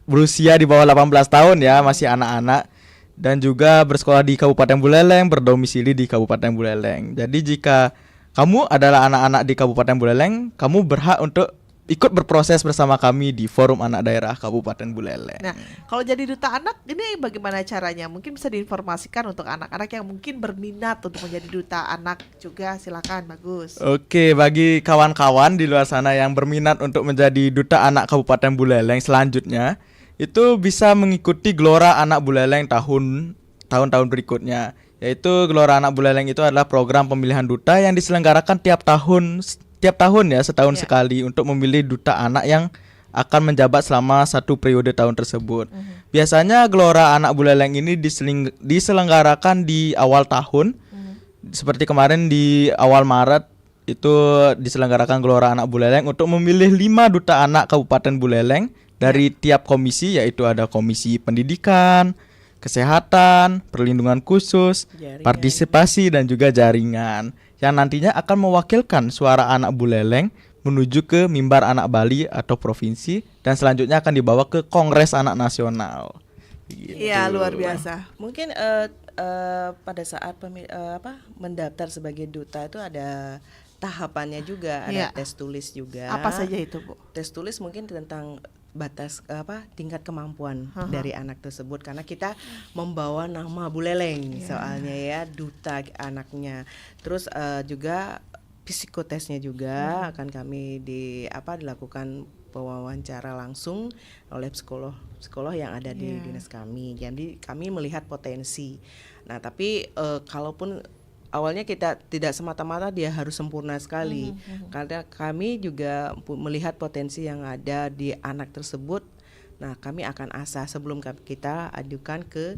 berusia di bawah 18 tahun ya, masih anak-anak, dan juga bersekolah di Kabupaten Buleleng, berdomisili di Kabupaten Buleleng. Jadi jika kamu adalah anak-anak di Kabupaten Buleleng, kamu berhak untuk ikut berproses bersama kami di Forum Anak Daerah Kabupaten Buleleng. Nah, kalau jadi duta anak ini bagaimana caranya? Mungkin bisa diinformasikan untuk anak-anak yang mungkin berminat untuk menjadi duta anak juga, silakan Bagus. Oke, bagi kawan-kawan di luar sana yang berminat untuk menjadi duta anak Kabupaten Buleleng selanjutnya, itu bisa mengikuti Gelora Anak Buleleng tahun-tahun berikutnya. Yaitu Gelora Anak Buleleng itu adalah program pemilihan duta yang diselenggarakan tiap tahun ya, setahun sekali untuk memilih duta anak yang akan menjabat selama 1 periode tahun tersebut. Biasanya Gelora Anak Buleleng ini diselenggarakan di awal tahun. Seperti kemarin di awal Maret itu diselenggarakan Gelora Anak Buleleng untuk memilih 5 duta anak Kabupaten Buleleng dari tiap komisi, yaitu ada Komisi Pendidikan, Kesehatan, Perlindungan Khusus, Partisipasi, dan juga Jaringan, yang nantinya akan mewakilkan suara anak Buleleng menuju ke mimbar anak Bali atau provinsi, dan selanjutnya akan dibawa ke Kongres Anak Nasional. Iya, luar biasa. Mungkin pada saat mendaftar sebagai duta itu ada tahapannya juga, ada tes tulis juga. Apa saja itu, Bu? Tes tulis mungkin tentang batas tingkat kemampuan dari anak tersebut, karena kita membawa nama Buleleng soalnya ya, duta anaknya. Terus juga psikotesnya juga akan kami dilakukan pewawancara langsung oleh psikolog yang ada di dinas kami. Jadi kami melihat potensi. Nah, tapi kalaupun awalnya kita tidak semata-mata dia harus sempurna sekali, karena kami juga melihat potensi yang ada di anak tersebut. Nah, kami akan asah sebelum kita ajukan ke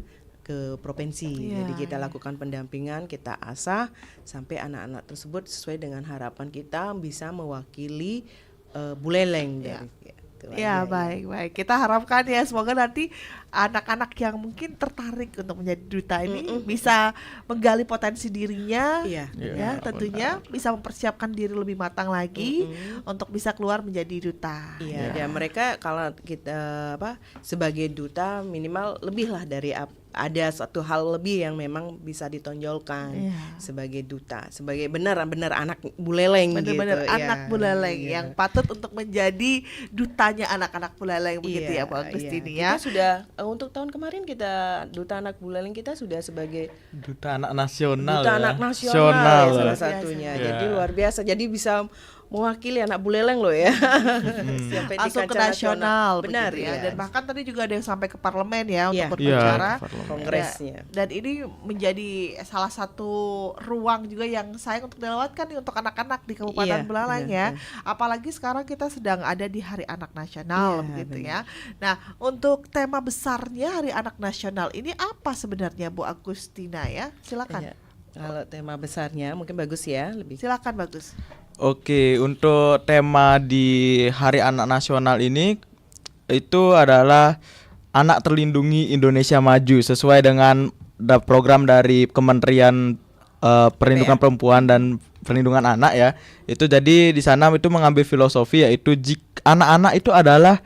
provinsi. Jadi kita lakukan pendampingan, kita asah sampai anak-anak tersebut sesuai dengan harapan kita bisa mewakili Buleleng dari Ya, baik. Kita harapkan ya, semoga nanti anak-anak yang mungkin tertarik untuk menjadi duta ini bisa menggali potensi dirinya, tentunya bisa mempersiapkan diri lebih matang lagi untuk bisa keluar menjadi duta. Dan mereka kalau kita sebagai duta minimal lebih lah dari ada satu hal lebih yang memang bisa ditonjolkan sebagai duta, sebagai benar-benar anak Buleleng, benar-benar gitu. anak Buleleng yang patut untuk menjadi dutanya anak-anak Buleleng, begitu ya, Bu Agustini ya. Kita sudah untuk tahun kemarin kita duta anak Buleleng kita sudah sebagai duta anak nasional. Duta anak nasional ya, salah satunya. Jadi luar biasa. Jadi bisa mewakili anak Buleleng loh ya. Langsung ke nasional, benar ya. ya. Dan bahkan tadi juga ada yang sampai ke parlemen ya untuk berbicara. Kongresnya. Dan ini menjadi salah satu ruang juga yang sayang untuk dilewatkan nih untuk anak-anak di Kabupaten Buleleng ya. Apalagi sekarang kita sedang ada di Hari Anak Nasional begitu ya. Nah, untuk tema besarnya Hari Anak Nasional ini apa sebenarnya, Bu Agustina ya? Silakan. Kalau tema besarnya mungkin bagus ya, lebih. Silakan, bagus. Oke, untuk tema di Hari Anak Nasional ini itu adalah Anak Terlindungi Indonesia Maju, sesuai dengan program dari Kementerian Perlindungan Perempuan dan Perlindungan Anak ya. Itu jadi di sana itu mengambil filosofi, yaitu anak-anak itu adalah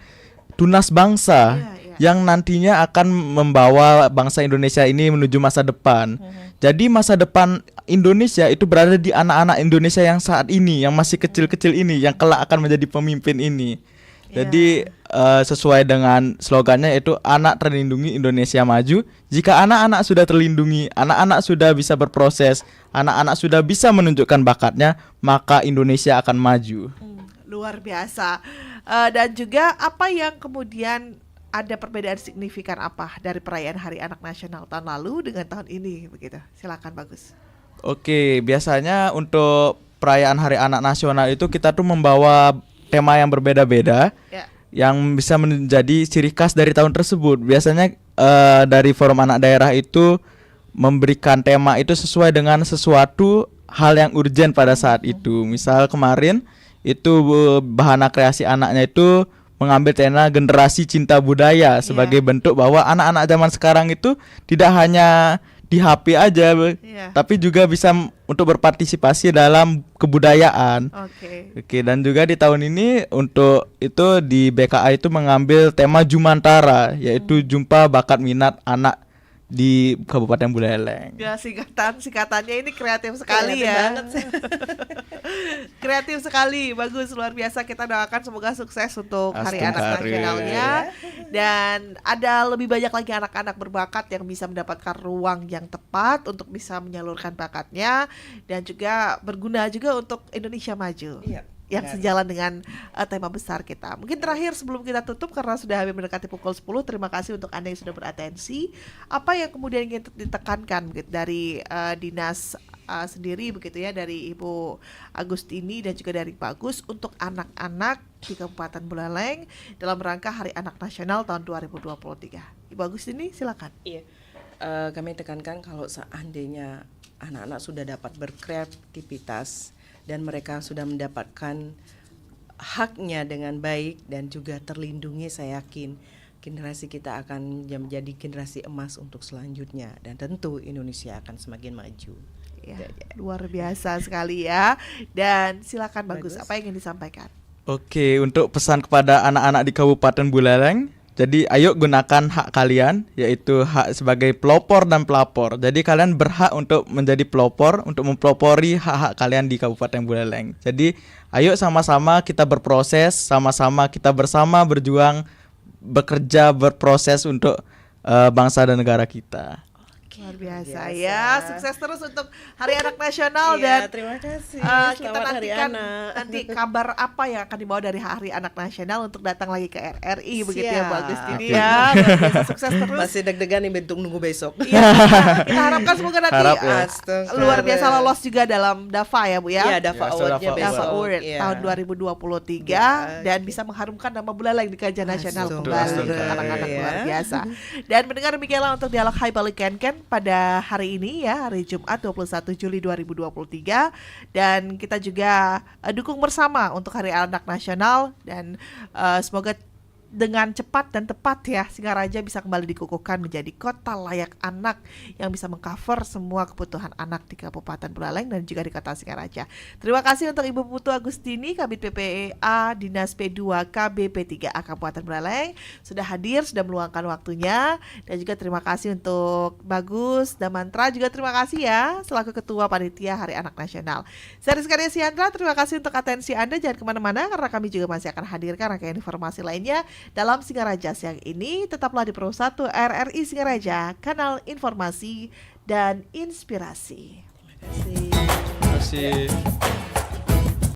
tunas bangsa yang nantinya akan membawa bangsa Indonesia ini menuju masa depan. Jadi masa depan Indonesia itu berada di anak-anak Indonesia yang saat ini, yang masih kecil-kecil ini, yang kelak akan menjadi pemimpin ini. Jadi sesuai dengan slogannya itu Anak Terlindungi Indonesia Maju. Jika anak-anak sudah terlindungi, anak-anak sudah bisa berproses, anak-anak sudah bisa menunjukkan bakatnya, maka Indonesia akan maju. Luar biasa. Dan juga apa yang kemudian ada perbedaan signifikan apa dari perayaan Hari Anak Nasional tahun lalu dengan tahun ini begitu? Silakan, bagus. Oke, biasanya untuk perayaan Hari Anak Nasional itu kita tuh membawa tema yang berbeda-beda yang bisa menjadi ciri khas dari tahun tersebut. Biasanya dari Forum Anak Daerah itu memberikan tema itu sesuai dengan sesuatu hal yang urgent pada saat itu. Misal kemarin itu bahana kreasi anaknya itu mengambil tema generasi cinta budaya sebagai bentuk bahwa anak-anak zaman sekarang itu tidak hanya di HP aja, tapi juga bisa untuk berpartisipasi dalam kebudayaan. Oke, dan juga di tahun ini untuk itu di BKA itu mengambil tema Jumantara, yaitu jumpa bakat minat anak di Kabupaten Buleleng. Ya, singkatannya ini kreatif sekali ya. Kreatif sekali, bagus, luar biasa. Kita doakan semoga sukses untuk Hari Anak Nasionalnya. Dan ada lebih banyak lagi anak-anak berbakat yang bisa mendapatkan ruang yang tepat untuk bisa menyalurkan bakatnya dan juga berguna juga untuk Indonesia maju. yang Benar. sejalan dengan tema besar kita. Mungkin terakhir sebelum kita tutup karena sudah hampir mendekati pukul 10, terima kasih untuk Anda yang sudah beratensi. Apa yang kemudian ingin ditekankan begitu dari dinas sendiri begitu ya, dari Ibu Agustini dan juga dari Pak Agus untuk anak-anak di Kabupaten Buleleng dalam rangka Hari Anak Nasional tahun 2023. Ibu Agustini silakan. Iya. Kami tekankan kalau seandainya anak-anak sudah dapat berkreativitas dan mereka sudah mendapatkan haknya dengan baik dan juga terlindungi, saya yakin generasi kita akan menjadi generasi emas untuk selanjutnya dan tentu Indonesia akan semakin maju. Ya, Itu aja. luar biasa sekali ya. Dan silakan Bagus, apa yang ingin disampaikan? Oke, untuk pesan kepada anak-anak di Kabupaten Buleleng, jadi ayo gunakan hak kalian, yaitu hak sebagai pelopor dan pelapor. Jadi kalian berhak untuk menjadi pelopor, untuk mempelopori hak-hak kalian di Kabupaten Buleleng. Jadi ayo sama-sama kita berproses, sama-sama kita bersama berjuang, bekerja, berproses untuk bangsa dan negara kita. Luar biasa biasa. ya, sukses terus untuk Hari Anak Nasional. Iya, Dan terima kasih. kita Selamat Hari nantikan Anak. nanti kabar apa yang akan dibawa dari Hari Anak Nasional untuk datang lagi ke RRI begitu ya, Siap. Bu Agustini Oke. ya. Luar biasa, sukses terus. Masih deg-degan nih bentuk nunggu besok. Iya, kita harapkan semoga nanti Harap ya. Astaga. luar biasa lolos juga dalam DAFA ya Bu ya. Iya, DAFA Ya, Award-nya DAFA besok. DAFA Award Iya. tahun 2023 Ya, dan bisa mengharumkan nama Buleleng di kancah nasional Astaga. kembali Astaga. untuk anak-anak Ya. luar biasa. Dan mendengar demikianlah untuk dialog Hai Balik Ken pada hari ini ya, hari Jumat 21 Juli 2023, dan kita juga dukung bersama untuk Hari Anak Nasional dan semoga dengan cepat dan tepat ya Singaraja bisa kembali dikukuhkan menjadi kota layak anak yang bisa mengcover semua kebutuhan anak di Kabupaten Buleleng dan juga di kota Singaraja. Terima kasih untuk Ibu Putu Agustini, Kabid PPA Dinas P2 KBP3A Kabupaten Buleleng sudah hadir, sudah meluangkan waktunya, dan juga terima kasih untuk Bagus dan Mantra, juga terima kasih ya selaku Ketua Panitia Hari Anak Nasional. Saya Rizka Desiandra, terima kasih untuk atensi Anda, jangan kemana-mana karena kami juga masih akan hadirkan rangkaian informasi lainnya dalam Singaraja siang ini. Tetaplah di Pro 1 RRI Singaraja, kanal informasi dan inspirasi. Terima kasih. Terima kasih.